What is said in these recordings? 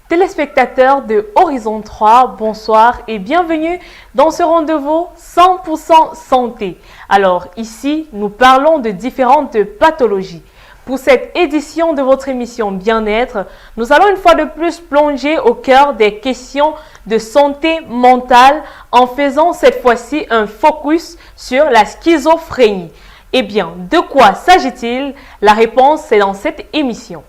Téléspectateurs de Horizon 3, bonsoir et bienvenue dans ce rendez-vous 100% santé. Alors ici, nous parlons de différentes pathologies. Pour cette édition de votre émission Bien-être, nous allons une fois de plus plonger au cœur des questions de santé mentale en faisant cette fois-ci un focus sur la schizophrénie. Eh bien, de quoi s'agit-il? La réponse est dans cette émission.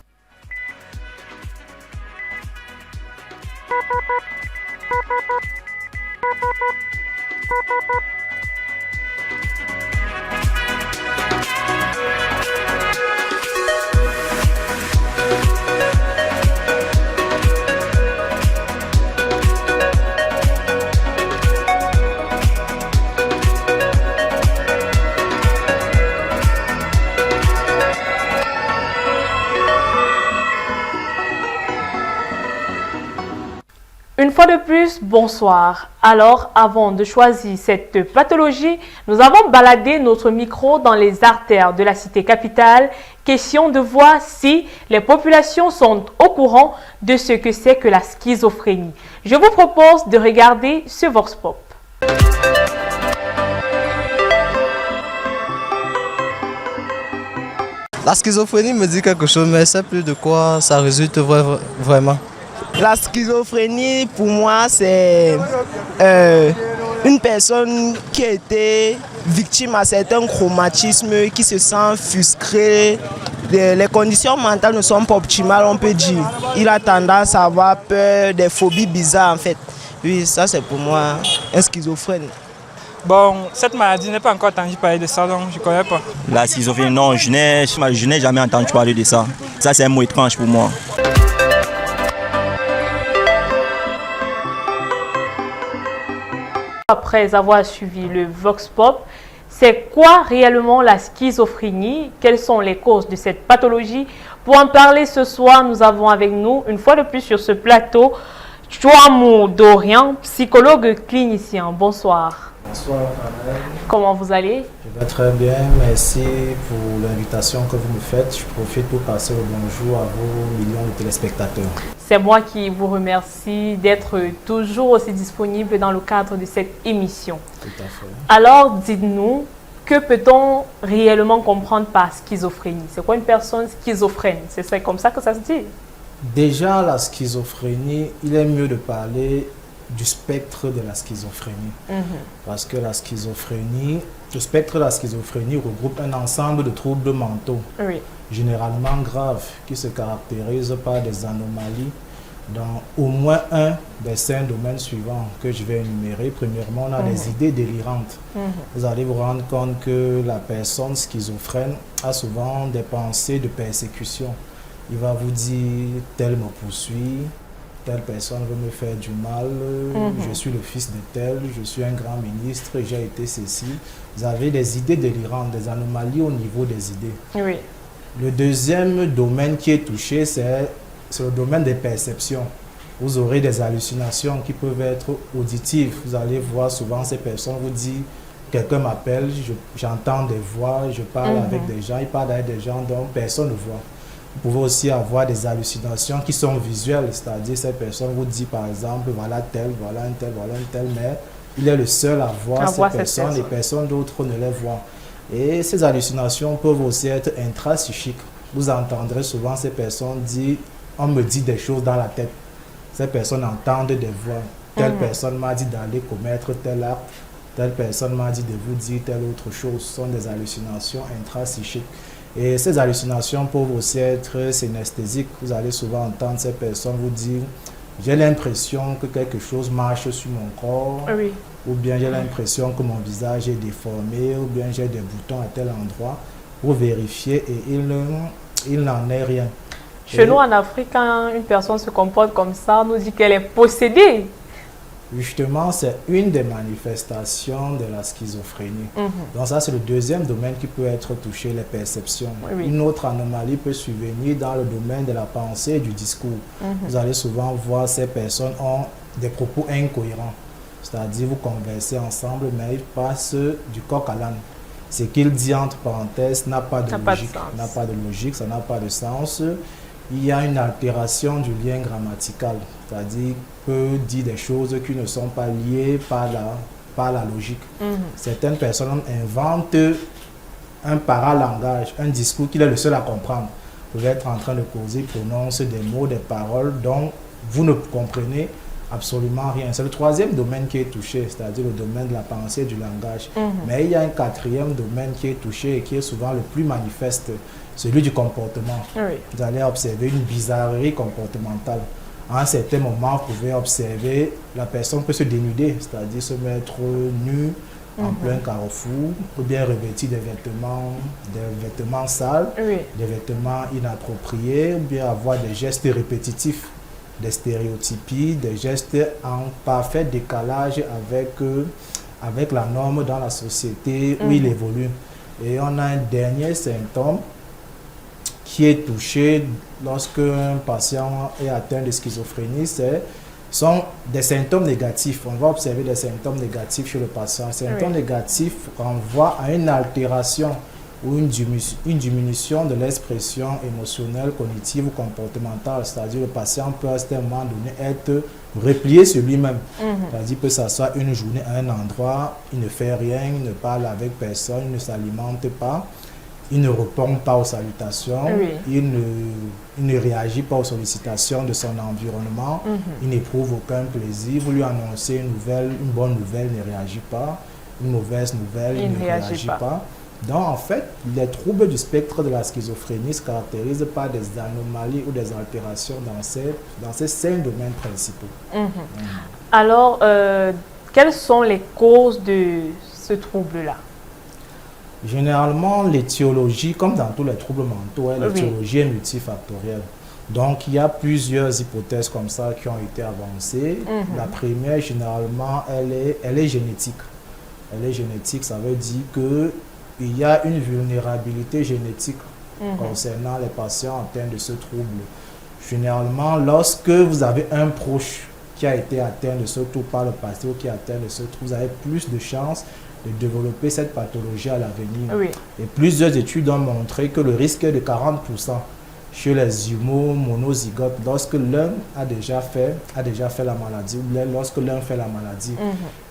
Une fois de plus, bonsoir. Alors, avant de choisir cette pathologie, nous avons baladé notre micro dans les artères de la cité capitale. Question de voir si les populations sont au courant de ce que c'est que la schizophrénie. Je vous propose de regarder ce Vox Pop. La schizophrénie me dit quelque chose, mais je ne sais plus de quoi ça résulte vraiment. La schizophrénie, pour moi, c'est une personne qui a été victime à certains traumatismes, qui se sent frustrée. Les conditions mentales ne sont pas optimales, on peut dire. Il a tendance à avoir peur, des phobies bizarres, en fait. Oui, ça, c'est pour moi un schizophrène. Bon, cette maladie n'est pas encore entendu parler de ça, donc je ne connais pas. La schizophrénie, non, je n'ai jamais entendu parler de ça. Ça, c'est un mot étrange pour moi. Après avoir suivi le Vox Pop, c'est quoi réellement la schizophrénie? Quelles sont les causes de cette pathologie? Pour en parler ce soir, nous avons avec nous, une fois de plus sur ce plateau, Chouamou Dorian, psychologue clinicien. Bonsoir. Bonsoir, Pamela. Comment vous allez? Je vais très bien, merci pour l'invitation que vous me faites. Je profite pour passer le bonjour à vos millions de téléspectateurs. C'est moi qui vous remercie d'être toujours aussi disponible dans le cadre de cette émission. Tout à fait. Alors, dites-nous, que peut-on réellement comprendre par schizophrénie? C'est quoi une personne schizophrène? C'est comme ça que ça se dit? Déjà, la schizophrénie, il est mieux de parler du spectre de la schizophrénie. Parce que la schizophrénie, le spectre de la schizophrénie regroupe un ensemble de troubles mentaux, généralement graves, qui se caractérisent par des anomalies dans au moins un des 5 domaines suivants que je vais énumérer. Premièrement, on a des idées délirantes. Vous allez vous rendre compte que la personne schizophrène a souvent des pensées de persécution. Il va vous dire « tel me poursuit », telle personne veut me faire du mal, je suis le fils de tel, je suis un grand ministre, j'ai été ceci. Vous avez des idées délirantes, des anomalies au niveau des idées. Oui. Le deuxième domaine qui est touché, c'est le domaine des perceptions. Vous aurez des hallucinations qui peuvent être auditives. Vous allez voir souvent ces personnes vous dire, quelqu'un m'appelle, j'entends des voix, je parle avec des gens, ils parlent avec des gens dont personne ne voit. Vous pouvez aussi avoir des hallucinations qui sont visuelles, c'est-à-dire ces personnes vous disent par exemple, voilà tel, voilà un tel, voilà un tel, mais il est le seul à voir ces personnes, les personnes d'autres ne les voient. Et ces hallucinations peuvent aussi être intrapsychiques. Vous entendrez souvent ces personnes dire, on me dit des choses dans la tête. Ces personnes entendent des voix. Telle personne m'a dit d'aller commettre tel acte, telle personne m'a dit de vous dire telle autre chose. Ce sont des hallucinations intrapsychiques. Et ces hallucinations peuvent aussi être synesthésiques. Vous allez souvent entendre ces personnes vous dire « j'ai l'impression que quelque chose marche sur mon corps » ou bien « j'ai l'impression que mon visage est déformé » ou bien « j'ai des boutons à tel endroit » pour vérifier et il n'en est rien. Chez nous, en Afrique, quand une personne se comporte comme ça, on nous dit qu'elle est possédée. Justement, c'est une des manifestations de la schizophrénie. Donc ça, c'est le deuxième domaine qui peut être touché, les perceptions. Oui. Une autre anomalie peut survenir dans le domaine de la pensée et du discours. Vous allez souvent voir ces personnes ont des propos incohérents. C'est-à-dire, vous conversez ensemble, mais ils passent du coq à l'âne. Ce qu'il dit entre parenthèses n'a pas de logique. N'a pas de logique, ça n'a pas de sens. Il y a une altération du lien grammatical, c'est-à-dire peut dire des choses qui ne sont pas liées par la logique. Certaines personnes inventent un paralangage, un discours qu'il est le seul à comprendre. Vous pouvez être en train de causer, prononce des mots, des paroles dont vous ne comprenez absolument rien. C'est le troisième domaine qui est touché, c'est-à-dire le domaine de la pensée et du langage. Mais il y a un quatrième domaine qui est touché et qui est souvent le plus manifeste, celui du comportement. Oui. Vous allez observer une bizarrerie comportementale. À un certain moment, vous pouvez observer la personne peut se dénuder, c'est-à-dire se mettre nue en plein carrefour, ou bien revêtir des vêtements sales, des vêtements inappropriés, ou bien avoir des gestes répétitifs, des stéréotypies, des gestes en parfait décalage avec la norme dans la société où il évolue. Et on a un dernier symptôme qui est touché lorsque un patient est atteint de schizophrénie, sont des symptômes négatifs. On va observer des symptômes négatifs chez le patient. Les symptômes négatifs renvoient à une altération ou une diminution de l'expression émotionnelle, cognitive ou comportementale. C'est-à-dire le patient peut à un moment donné être replié sur lui-même. C'est-à-dire qu'il peut s'asseoir une journée à un endroit, il ne fait rien, il ne parle avec personne, il ne s'alimente pas. Il ne répond pas aux salutations, il ne réagit pas aux sollicitations de son environnement, il n'éprouve aucun plaisir. Vous lui annoncez une bonne nouvelle, il ne réagit pas, une mauvaise nouvelle, il ne réagit pas. Donc en fait, les troubles du spectre de la schizophrénie se caractérisent par des anomalies ou des altérations dans ces 5 domaines principaux. Alors, quelles sont les causes de ce trouble-là? Généralement, l'étiologie, comme dans tous les troubles mentaux, l'étiologie est multifactorielle. Donc, il y a plusieurs hypothèses comme ça qui ont été avancées. La première, généralement, elle est génétique. Elle est génétique, ça veut dire qu'il y a une vulnérabilité génétique concernant les patients atteints de ce trouble. Généralement, lorsque vous avez un proche qui a été atteint de ce trouble par le passé ou qui est atteint de ce trouble, vous avez plus de chances de développer cette pathologie à l'avenir. Et plusieurs études ont montré que le risque est de 40% chez les jumeaux monozygotes lorsque l'un a déjà fait la maladie, ou bien lorsque l'un fait la maladie.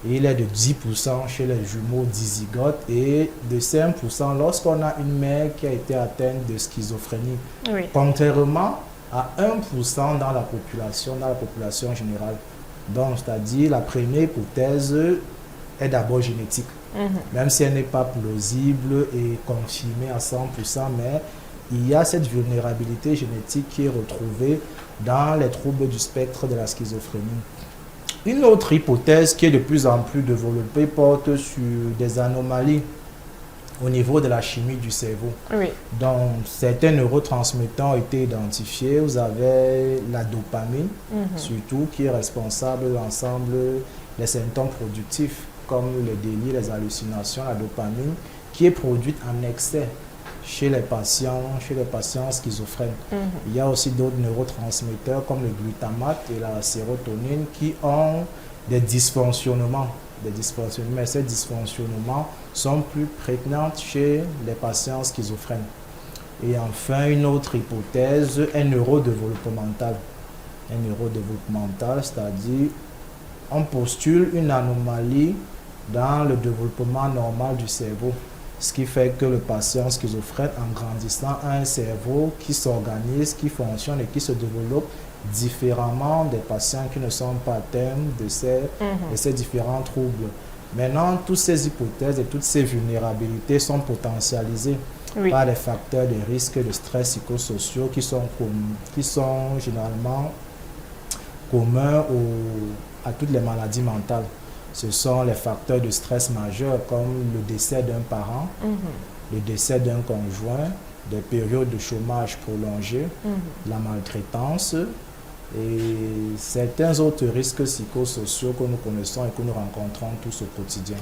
Et il est de 10% chez les jumeaux dizygotes et de 5% lorsqu'on a une mère qui a été atteinte de schizophrénie. Contrairement à 1% dans la population générale. Donc, c'est-à-dire la première hypothèse est d'abord génétique. Même si elle n'est pas plausible et confirmée à 100%, mais il y a cette vulnérabilité génétique qui est retrouvée dans les troubles du spectre de la schizophrénie. Une autre hypothèse qui est de plus en plus développée porte sur des anomalies au niveau de la chimie du cerveau. Donc, certains neurotransmetteurs ont été identifiés. Vous avez la dopamine, surtout, qui est responsable de l'ensemble des symptômes productifs, comme le délit, les hallucinations, la dopamine, qui est produite en excès chez les patients schizophrènes. Il y a aussi d'autres neurotransmetteurs comme le glutamate et la sérotonine qui ont des dysfonctionnements. Mais ces dysfonctionnements sont plus prégnants chez les patients schizophrènes. Et enfin, une autre hypothèse est neurodéveloppementale. Un neurodéveloppemental, c'est-à-dire on postule une anomalie dans le développement normal du cerveau. Ce qui fait que le patient schizophrène, en grandissant, a un cerveau qui s'organise, qui fonctionne et qui se développe différemment des patients qui ne sont pas atteints de ces différents troubles. Maintenant, toutes ces hypothèses et toutes ces vulnérabilités sont potentialisées par des facteurs de risque de stress psychosociaux qui sont généralement communs à toutes les maladies mentales. Ce sont les facteurs de stress majeurs comme le décès d'un parent, le décès d'un conjoint, des périodes de chômage prolongées, la maltraitance et certains autres risques psychosociaux que nous connaissons et que nous rencontrons tous au quotidien.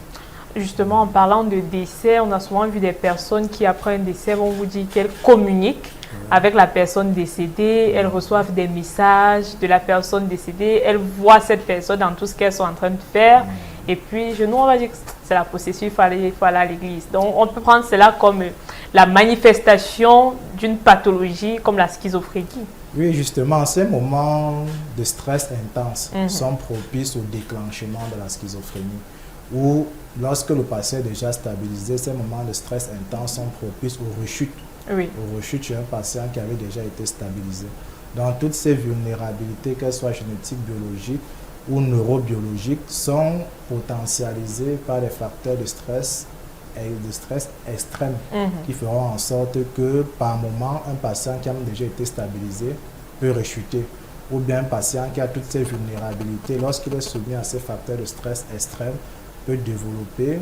Justement, en parlant de décès, on a souvent vu des personnes qui, après un décès, vont vous dire qu'elles communiquent avec la personne décédée, elles reçoivent des messages de la personne décédée, elles voient cette personne dans tout ce qu'elles sont en train de faire. Et puis, nous, on va dire que c'est la possession, il faut aller à l'église. Donc, on peut prendre cela comme la manifestation d'une pathologie comme la schizophrénie. Oui, justement, ces moments de stress intense sont propices au déclenchement de la schizophrénie. Ou lorsque le patient est déjà stabilisé, ces moments de stress intense sont propices aux rechutes. Oui. Aux rechutes chez un patient qui avait déjà été stabilisé. Donc, toutes ces vulnérabilités, qu'elles soient génétiques, biologiques ou neurobiologiques, sont potentialisées par des facteurs de stress extrême qui feront en sorte que par moment, un patient qui a déjà été stabilisé peut rechuter. Ou bien un patient qui a toutes ces vulnérabilités, lorsqu'il est soumis à ces facteurs de stress extrêmes, peut développer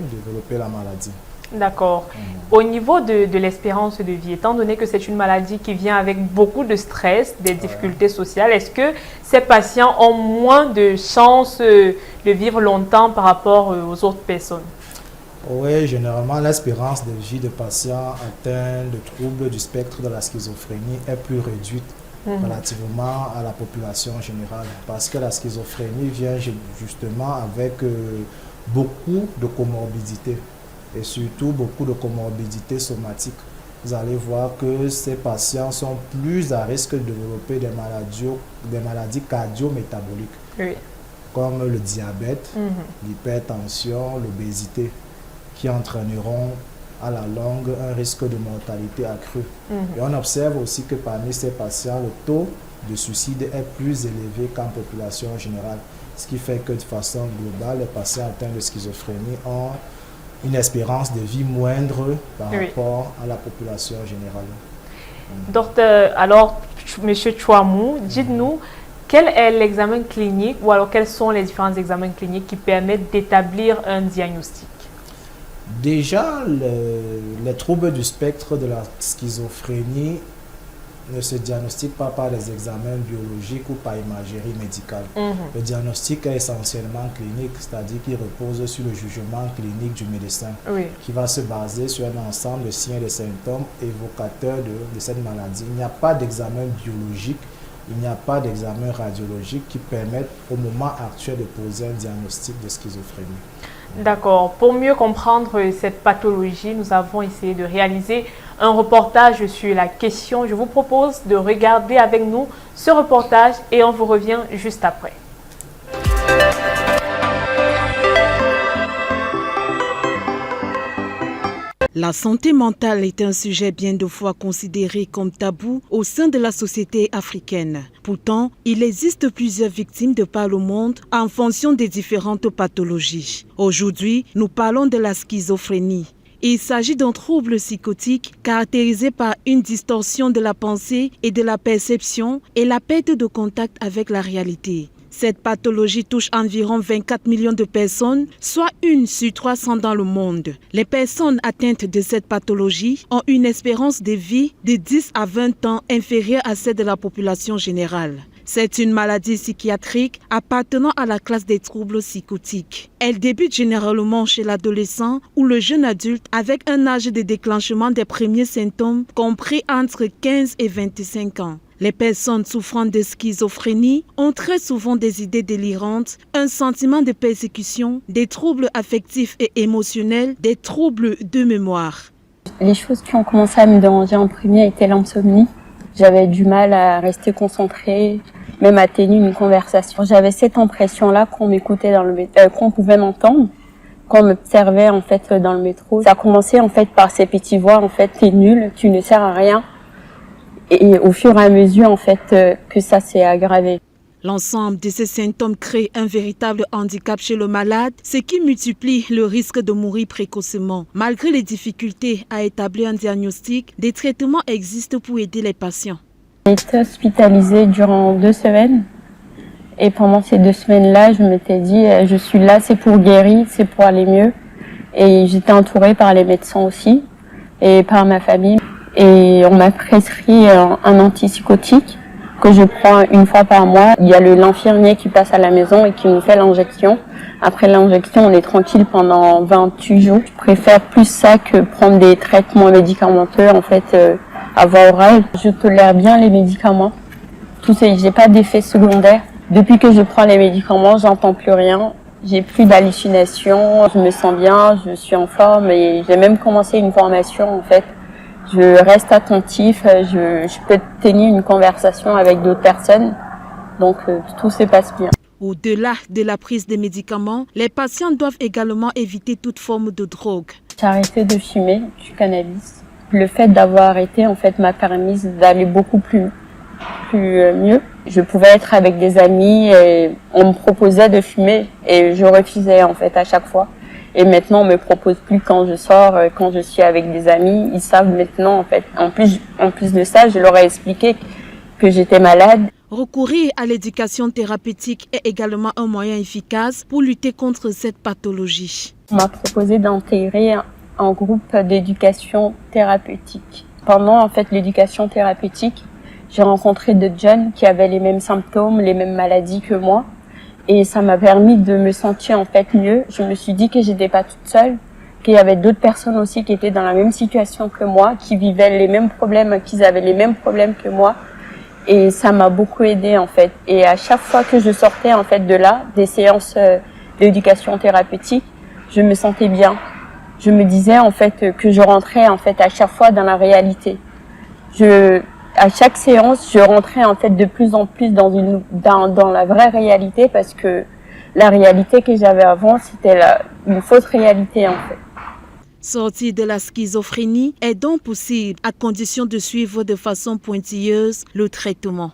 la maladie. D'accord. Au niveau de l'espérance de vie, étant donné que c'est une maladie qui vient avec beaucoup de stress, des difficultés sociales, est-ce que ces patients ont moins de chances de vivre longtemps par rapport aux autres personnes? Oui, généralement, l'espérance de vie de patients atteints de troubles du spectre de la schizophrénie est plus réduite relativement à la population générale. Parce que la schizophrénie vient justement avec beaucoup de comorbidités et surtout beaucoup de comorbidités somatiques. Vous allez voir que ces patients sont plus à risque de développer des maladies cardio-métaboliques, comme le diabète, l'hypertension, l'obésité, qui entraîneront à la longue un risque de mortalité accru. Et on observe aussi que parmi ces patients, le taux de suicide est plus élevé qu'en population générale. Ce qui fait que de façon globale, les patients atteints de schizophrénie ont une espérance de vie moindre par rapport à la population générale. Docteur, alors, M. Chouamou, dites-nous, quel est l'examen clinique ou alors quels sont les différents examens cliniques qui permettent d'établir un diagnostic? Déjà, les troubles du spectre de la schizophrénie ne se diagnostiquent pas par des examens biologiques ou par imagerie médicale. Le diagnostic est essentiellement clinique, c'est-à-dire qu'il repose sur le jugement clinique du médecin, qui va se baser sur un ensemble de signes et de symptômes évocateurs de cette maladie. Il n'y a pas d'examen biologique, il n'y a pas d'examen radiologique qui permettent au moment actuel de poser un diagnostic de schizophrénie. D'accord. Pour mieux comprendre cette pathologie, nous avons essayé de réaliser un reportage sur la question. Je vous propose de regarder avec nous ce reportage et on vous revient juste après. La santé mentale est un sujet bien de fois considéré comme tabou au sein de la société africaine. Pourtant, il existe plusieurs victimes de par le monde en fonction des différentes pathologies. Aujourd'hui, nous parlons de la schizophrénie. Il s'agit d'un trouble psychotique caractérisé par une distorsion de la pensée et de la perception et la perte de contact avec la réalité. Cette pathologie touche environ 24 millions de personnes, soit 1 sur 300 dans le monde. Les personnes atteintes de cette pathologie ont une espérance de vie de 10 à 20 ans inférieure à celle de la population générale. C'est une maladie psychiatrique appartenant à la classe des troubles psychotiques. Elle débute généralement chez l'adolescent ou le jeune adulte avec un âge de déclenchement des premiers symptômes compris entre 15 et 25 ans. Les personnes souffrant de schizophrénie ont très souvent des idées délirantes, un sentiment de persécution, des troubles affectifs et émotionnels, des troubles de mémoire. Les choses qui ont commencé à me déranger en premier étaient l'insomnie. J'avais du mal à rester concentrée, même à tenir une conversation. J'avais cette impression-là qu'on m'écoutait qu'on pouvait m'entendre, qu'on m'observait en fait dans le métro. Ça a commencé en fait par ces petites voix, en fait, t'es nul, tu ne sers à rien. Et au fur et à mesure, en fait, que ça s'est aggravé. L'ensemble de ces symptômes crée un véritable handicap chez le malade, ce qui multiplie le risque de mourir précocement. Malgré les difficultés à établir un diagnostic, des traitements existent pour aider les patients. J'ai été hospitalisée durant 2 semaines. Et pendant ces 2 semaines-là, je m'étais dit, je suis là, c'est pour guérir, c'est pour aller mieux. Et j'étais entourée par les médecins aussi. et par ma famille. Et on m'a prescrit un antipsychotique que je prends une fois par mois. Il y a l'infirmier qui passe à la maison et qui nous fait l'injection. Après l'injection, on est tranquille pendant 28 jours. Je préfère plus ça que prendre des traitements médicamenteux, en fait, à voie orale. Je tolère bien les médicaments. J'ai pas d'effets secondaires. Depuis que je prends les médicaments, j'entends plus rien. J'ai plus d'hallucinations. Je me sens bien, je suis en forme et j'ai même commencé une formation, en fait. Je reste attentif, je peux tenir une conversation avec d'autres personnes, donc tout se passe bien. Au-delà de la prise des médicaments, les patients doivent également éviter toute forme de drogue. J'ai arrêté de fumer du cannabis. Le fait d'avoir arrêté, en fait, m'a permis d'aller beaucoup plus mieux. Je pouvais être avec des amis et on me proposait de fumer et je refusais, en fait, à chaque fois. Et maintenant, on me propose plus quand je sors, quand je suis avec des amis. Ils savent maintenant, en fait. En plus de ça, je leur ai expliqué que j'étais malade. Recourir à l'éducation thérapeutique est également un moyen efficace pour lutter contre cette pathologie. On m'a proposé d'intégrer un groupe d'éducation thérapeutique. Pendant, en fait, l'éducation thérapeutique, j'ai rencontré des jeunes qui avaient les mêmes symptômes, les mêmes maladies que moi. Et ça m'a permis de me sentir en fait mieux. Je me suis dit que j'étais pas toute seule, qu'il y avait d'autres personnes aussi qui étaient dans la même situation que moi, qui vivaient les mêmes problèmes, qui avaient les mêmes problèmes que moi. Et ça m'a beaucoup aidée en fait. Et à chaque fois que je sortais en fait de là, des séances d'éducation thérapeutique, je me sentais bien. Je me disais en fait que je rentrais en fait à chaque fois dans la réalité. À chaque séance, je rentrais en fait de plus en plus dans la vraie réalité parce que la réalité que j'avais avant, c'était une fausse réalité en fait. Sortir de la schizophrénie est donc possible à condition de suivre de façon pointilleuse le traitement.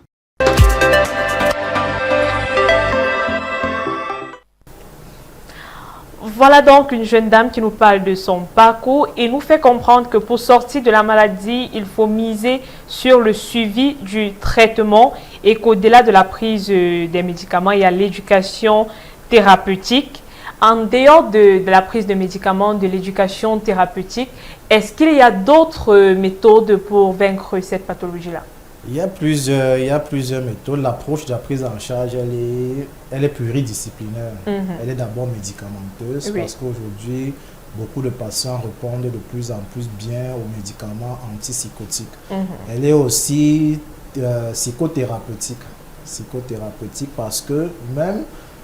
Voilà donc une jeune dame qui nous parle de son parcours et nous fait comprendre que pour sortir de la maladie, il faut miser sur le suivi du traitement et qu'au-delà de la prise des médicaments, il y a l'éducation thérapeutique. En dehors de la prise de médicaments, de l'éducation thérapeutique, est-ce qu'il y a d'autres méthodes pour vaincre cette pathologie-là? Il y a plusieurs méthodes. L'approche de la prise en charge, elle est pluridisciplinaire. Elle est d'abord médicamenteuse parce qu'aujourd'hui, beaucoup de patients répondent de plus en plus bien aux médicaments antipsychotiques. Elle est aussi psychothérapeutique parce que même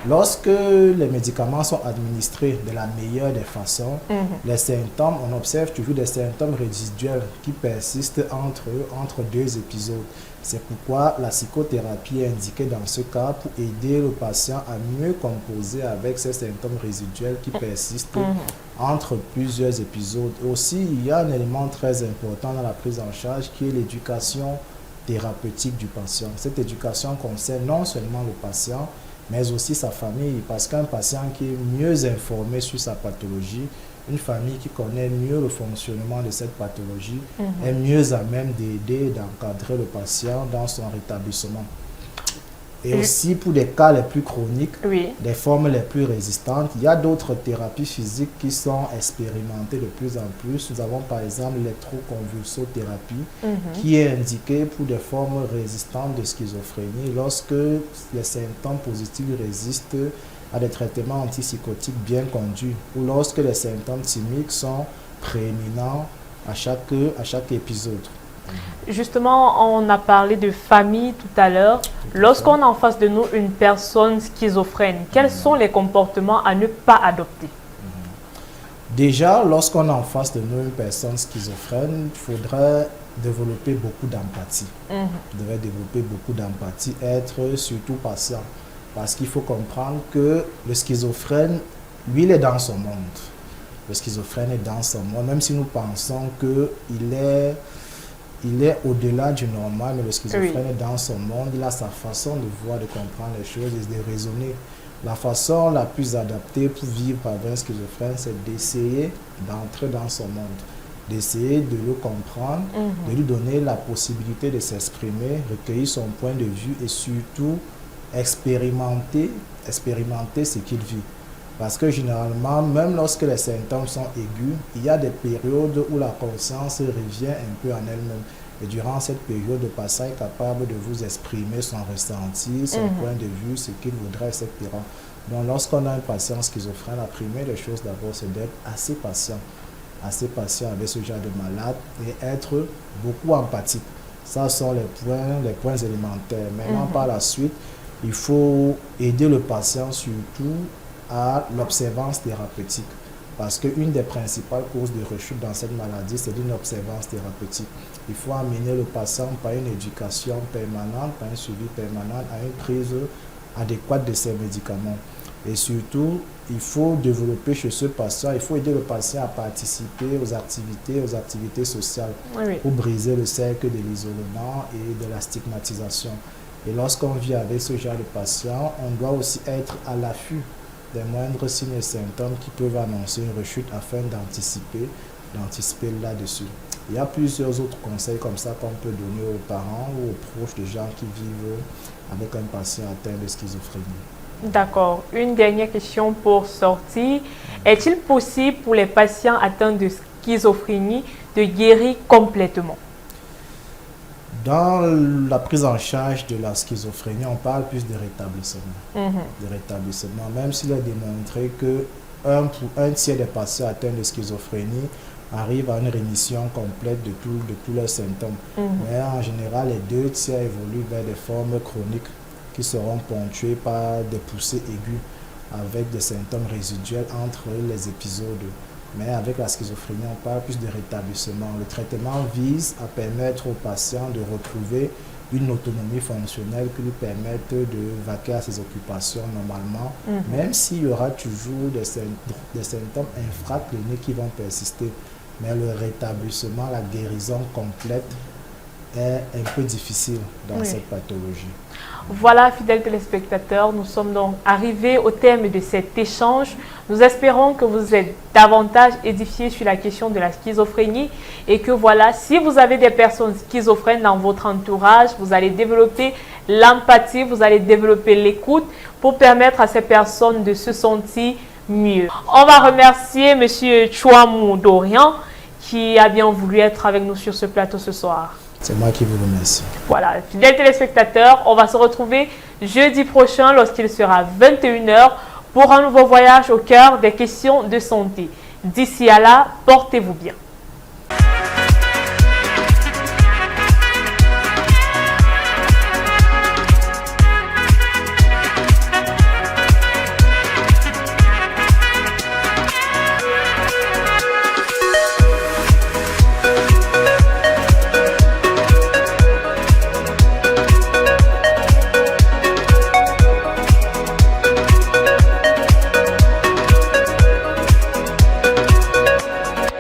lorsque les médicaments sont administrés de la meilleure des façons, les symptômes, on observe toujours des symptômes résiduels qui persistent entre deux épisodes. C'est pourquoi la psychothérapie est indiquée dans ce cas pour aider le patient à mieux composer avec ces symptômes résiduels qui persistent entre plusieurs épisodes. Aussi, il y a un élément très important dans la prise en charge qui est l'éducation thérapeutique du patient. Cette éducation concerne non seulement le patient, mais aussi sa famille, parce qu'un patient qui est mieux informé sur sa pathologie, une famille qui connaît mieux le fonctionnement de cette pathologie, est mieux à même d'aider et d'encadrer le patient dans son rétablissement. Et aussi pour des cas les plus chroniques, des formes les plus résistantes, il y a d'autres thérapies physiques qui sont expérimentées de plus en plus. Nous avons par exemple l'électroconvulsothérapie qui est indiquée pour des formes résistantes de schizophrénie lorsque les symptômes positifs résistent à des traitements antipsychotiques bien conduits ou lorsque les symptômes thymiques sont prééminents à chaque épisode. Justement, on a parlé de famille tout à l'heure. Lorsqu'on a en face de nous une personne schizophrène, quels sont les comportements à ne pas adopter? Déjà, lorsqu'on a en face de nous une personne schizophrène, il faudrait développer beaucoup d'empathie. Il devrait développer beaucoup d'empathie, être surtout patient. Parce qu'il faut comprendre que le schizophrène, lui, il est dans son monde. Le schizophrène est dans son monde, même si nous pensons qu'il est au-delà du normal, mais le schizophrène est dans son monde, il a sa façon de voir, de comprendre les choses et de raisonner. La façon la plus adaptée pour vivre avec un schizophrène, c'est d'essayer d'entrer dans son monde, d'essayer de le comprendre, de lui donner la possibilité de s'exprimer, recueillir son point de vue et surtout expérimenter ce qu'il vit. Parce que généralement, même lorsque les symptômes sont aigus, il y a des périodes où la conscience revient un peu en elle-même. Et durant cette période, le patient est capable de vous exprimer son ressenti, son point de vue, ce qu'il voudrait, etc. Donc lorsqu'on a un patient schizophrène, la première des choses d'abord, c'est d'être assez patient avec ce genre de malade et être beaucoup empathique. Ça sont les points élémentaires. Maintenant, par la suite, il faut aider le patient surtout à l'observance thérapeutique. Parce qu'une des principales causes de rechute dans cette maladie, c'est une observance thérapeutique. Il faut amener le patient par une éducation permanente, par un suivi permanent, à une prise adéquate de ses médicaments. Et surtout, il faut développer chez ce patient, il faut aider le patient à participer aux activités sociales pour briser le cercle de l'isolement et de la stigmatisation. Et lorsqu'on vit avec ce genre de patient, on doit aussi être à l'affût des moindres signes et symptômes qui peuvent annoncer une rechute afin d'anticiper là-dessus. Il y a plusieurs autres conseils comme ça qu'on peut donner aux parents ou aux proches de gens qui vivent avec un patient atteint de schizophrénie. D'accord. Une dernière question pour sortir. Est-il possible pour les patients atteints de schizophrénie de guérir complètement? Dans la prise en charge de la schizophrénie, on parle plus de rétablissement. De rétablissement, même s'il est démontré que un tiers des patients atteints de schizophrénie arrivent à une rémission complète de tous leurs symptômes. Mais en général, les 2 tiers évoluent vers des formes chroniques qui seront ponctuées par des poussées aiguës avec des symptômes résiduels entre les épisodes. Mais avec la schizophrénie, on parle plus de rétablissement. Le traitement vise à permettre aux patients de retrouver une autonomie fonctionnelle qui lui permette de vaquer à ses occupations normalement, même s'il y aura toujours des symptômes infracliniques qui vont persister. Mais le rétablissement, la guérison complète est un peu difficile dans cette pathologie. Voilà, fidèles téléspectateurs, nous sommes donc arrivés au terme de cet échange. Nous espérons que vous êtes davantage édifiés sur la question de la schizophrénie et que voilà, si vous avez des personnes schizophrènes dans votre entourage, vous allez développer l'empathie, vous allez développer l'écoute pour permettre à ces personnes de se sentir mieux. On va remercier M. Chouamou Dorian qui a bien voulu être avec nous sur ce plateau ce soir. C'est moi qui vous remercie. Voilà, fidèles téléspectateurs, on va se retrouver jeudi prochain lorsqu'il sera 21 h pour un nouveau voyage au cœur des questions de santé. D'ici à là, portez-vous bien.